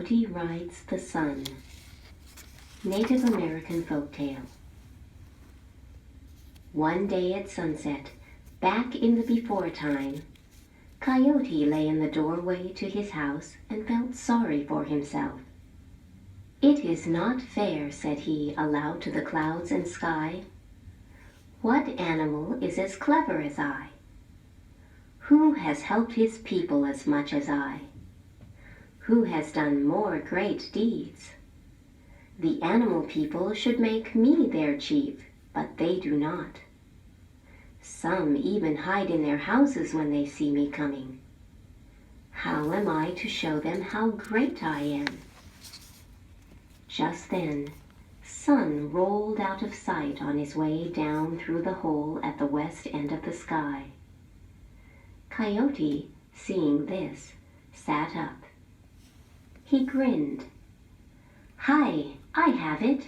Coyote Rides the Sun. Native American Folktale. One day at sunset, back in the before time, Coyote lay in the doorway to his house and felt sorry for himself. "It is not fair," said he aloud to the clouds and sky. "What animal is as clever as I? Who has helped his people as much as I? Who has done more great deeds? The animal people should make me their chief, but they do not. Some even hide in their houses when they see me coming. How am I to show them how great I am?" Just then, Sun rolled out of sight on his way down through the hole at the west end of the sky. Coyote, seeing this, sat up. He grinned. "Hi, I have it!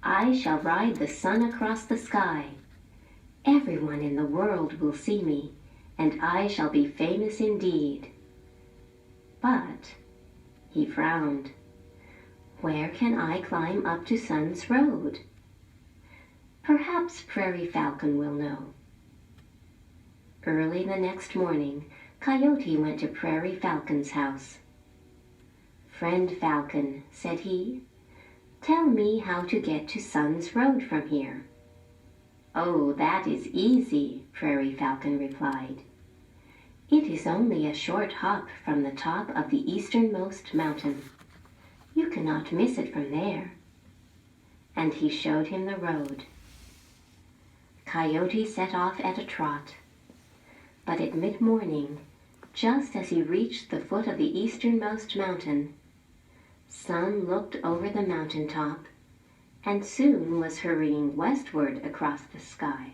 I shall ride the sun across the sky. Everyone in the world will see me, and I shall be famous indeed. But," he frowned, "where can I climb up to Sun's road? Perhaps Prairie Falcon will know." Early the next morning, Coyote went to Prairie Falcon's house. "Friend Falcon," said he, "tell me how to get to Sun's road from here." "Oh, that is easy," Prairie Falcon replied. "It is only a short hop from the top of the easternmost mountain. You cannot miss it from there." And he showed him the road. Coyote set off at a trot. But at mid-morning, just as he reached the foot of the easternmost mountain, Sun looked over the mountain top and soon was hurrying westward across the sky.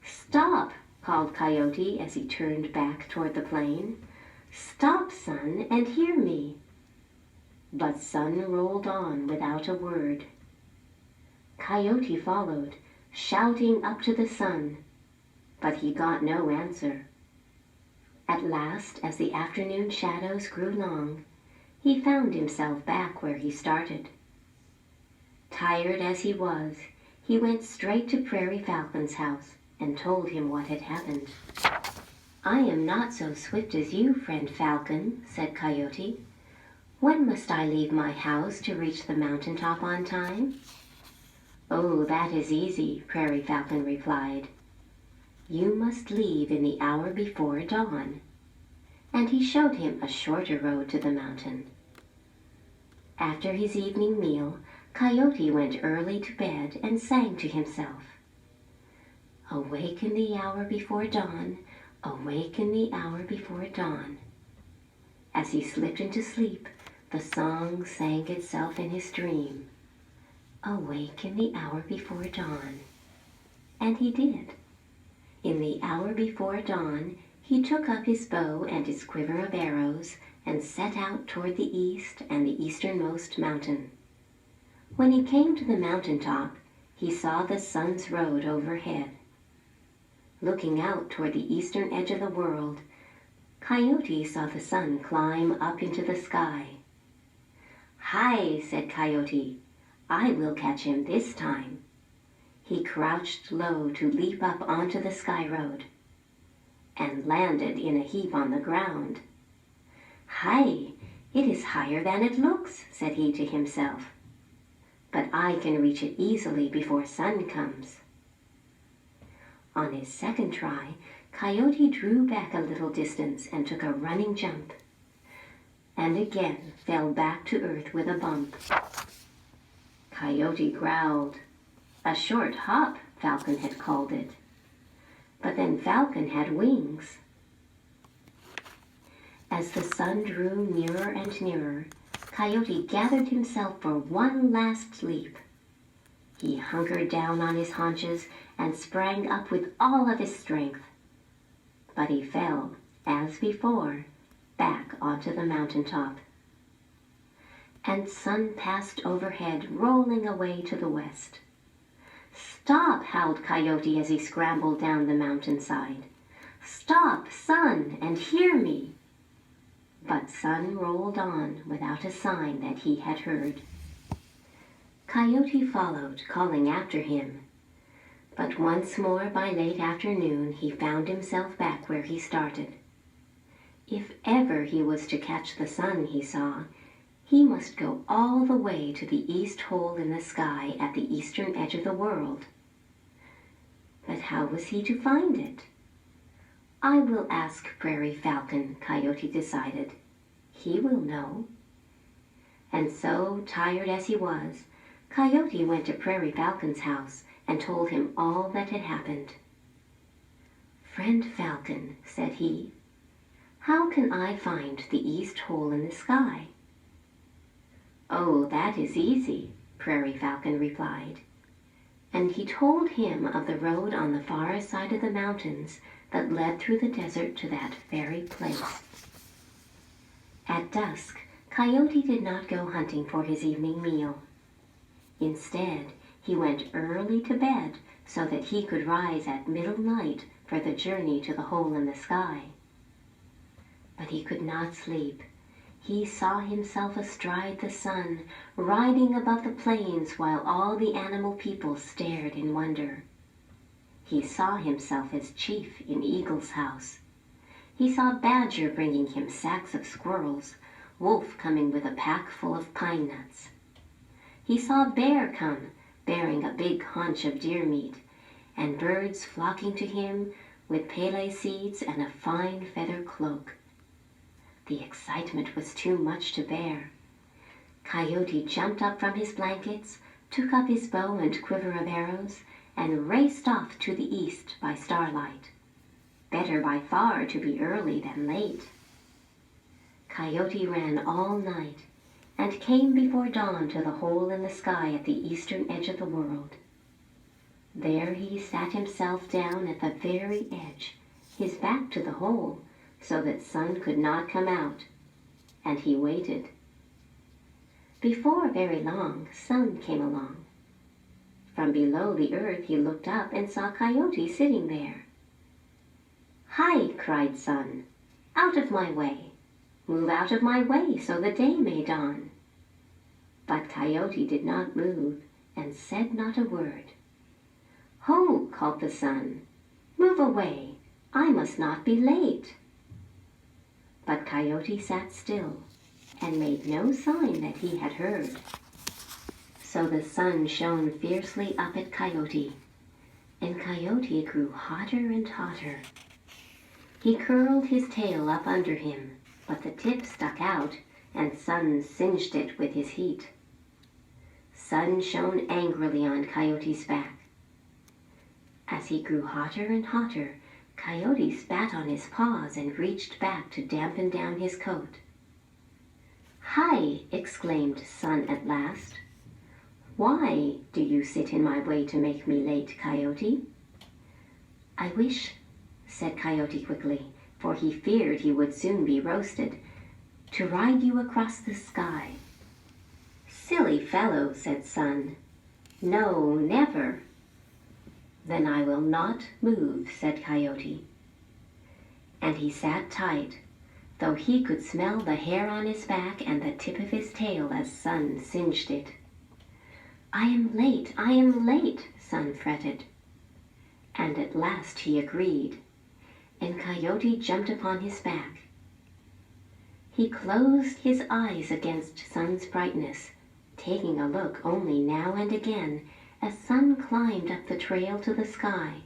"Stop!" called Coyote as he turned back toward the plain. "Stop, Sun, and hear me." But Sun rolled on without a word. Coyote followed, shouting up to the sun, but he got no answer. At last, as the afternoon shadows grew long, he found himself back where he started. Tired as he was, he went straight to Prairie Falcon's house and told him what had happened. "I am not so swift as you, friend Falcon," said Coyote. "When must I leave my house to reach the mountain top on time?" "Oh, that is easy," Prairie Falcon replied. "You must leave in the hour before dawn." And he showed him a shorter road to the mountain. After his evening meal, Coyote went early to bed and sang to himself. "Awake in the hour before dawn, awake in the hour before dawn." As he slipped into sleep, the song sang itself in his dream. Awake in the hour before dawn. And he did. In the hour before dawn, he took up his bow and his quiver of arrows and set out toward the east and the easternmost mountain. When he came to the mountain top, he saw the sun's road overhead. Looking out toward the eastern edge of the world, Coyote saw the sun climb up into the sky. "Hi," said Coyote, "I will catch him this time." He crouched low to leap up onto the sky road and landed in a heap on the ground. "Hi, it is higher than it looks," said he to himself. "But I can reach it easily before sun comes." On his second try, Coyote drew back a little distance and took a running jump, and again fell back to earth with a bump. Coyote growled. A short hop, Falcon had called it. But then Falcon had wings. As the sun drew nearer and nearer, Coyote gathered himself for one last leap. He hunkered down on his haunches and sprang up with all of his strength. But he fell, as before, back onto the mountain top. And Sun passed overhead, rolling away to the west. "Stop!" howled Coyote as he scrambled down the mountainside. "Stop, Sun, and hear me!" But Sun rolled on without a sign that he had heard. Coyote followed, calling after him. But once more by late afternoon he found himself back where he started. If ever he was to catch the sun, he saw, he must go all the way to the east hole in the sky at the eastern edge of the world. But how was he to find it? I will ask Prairie Falcon, Coyote decided. He will know. And so, tired as he was, Coyote went to Prairie Falcon's house and told him all that had happened. "Friend Falcon," said he, "how can I find the east hole in the sky?" "Oh, that is easy," Prairie Falcon replied. And he told him of the road on the far side of the mountains that led through the desert to that very place. At dusk, Coyote did not go hunting for his evening meal. Instead, he went early to bed so that he could rise at middle night for the journey to the hole in the sky. But he could not sleep. He saw himself astride the sun, riding above the plains while all the animal people stared in wonder. He saw himself as chief in Eagle's house. He saw Badger bringing him sacks of squirrels, Wolf coming with a pack full of pine nuts. He saw Bear come, bearing a big haunch of deer meat, and birds flocking to him with pele seeds and a fine feather cloak. The excitement was too much to bear. Coyote jumped up from his blankets, took up his bow and quiver of arrows, and raced off to the east by starlight. Better by far to be early than late. Coyote ran all night and came before dawn to the hole in the sky at the eastern edge of the world. There he sat himself down at the very edge, his back to the hole, so that Sun could not come out, and he waited. Before very long, Sun came along. From below the earth he looked up and saw Coyote sitting there. "Hi!" cried Sun. "Out of my way! Move out of my way so the day may dawn." But Coyote did not move and said not a word. "Ho!" called the Sun. "Move away! I must not be late." But Coyote sat still and made no sign that he had heard. So the sun shone fiercely up at Coyote, and Coyote grew hotter and hotter. He curled his tail up under him, but the tip stuck out, and Sun singed it with his heat. Sun shone angrily on Coyote's back. As he grew hotter and hotter, Coyote spat on his paws and reached back to dampen down his coat. "Hi!" exclaimed Sun at last. "Why do you sit in my way to make me late, Coyote?" "I wish," said Coyote quickly, for he feared he would soon be roasted, "to ride you across the sky." "Silly fellow," said Sun. "No, never." "Then I will not move," said Coyote. And he sat tight, though he could smell the hair on his back and the tip of his tail as Sun singed it. "I am late, I am late," Sun fretted. And at last he agreed, and Coyote jumped upon his back. He closed his eyes against Sun's brightness, taking a look only now and again as Sun climbed up the trail to the sky.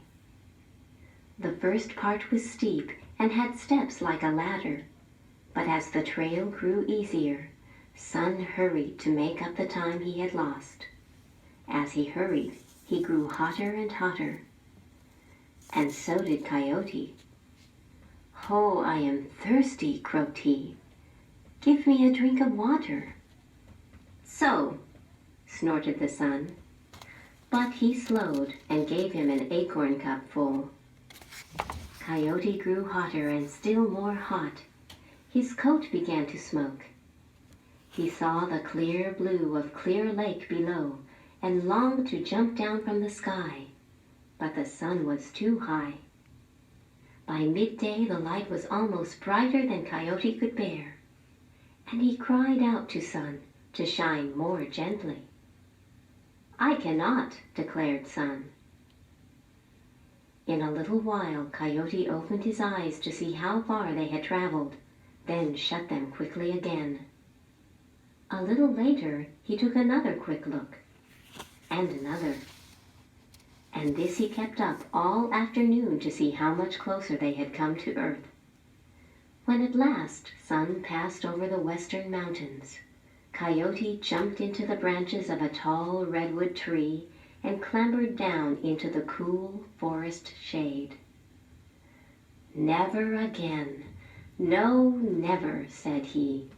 The first part was steep and had steps like a ladder, but as the trail grew easier, Sun hurried to make up the time he had lost. As he hurried, he grew hotter and hotter. And so did Coyote. "Oh, I am thirsty," croaked he. "Give me a drink of water." "So," snorted the Sun. But he slowed and gave him an acorn cup full. Coyote grew hotter and still more hot. His coat began to smoke. He saw the clear blue of Clear Lake below and longed to jump down from the sky, but the sun was too high. By midday the light was almost brighter than Coyote could bear. and he cried out to Sun to shine more gently. "I cannot," declared Sun. In a little while Coyote opened his eyes to see how far they had traveled, then shut them quickly again. A little later he took another quick look, and another. And this he kept up all afternoon to see how much closer they had come to Earth. When at last Sun passed over the western mountains, Coyote jumped into the branches of a tall redwood tree and clambered down into the cool forest shade. "Never again, no, never," said he.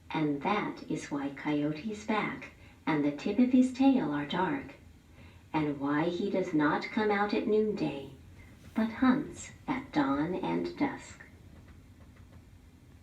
And that is why Coyote's back and the tip of his tail are dark, and why he does not come out at noonday, but hunts at dawn and dusk.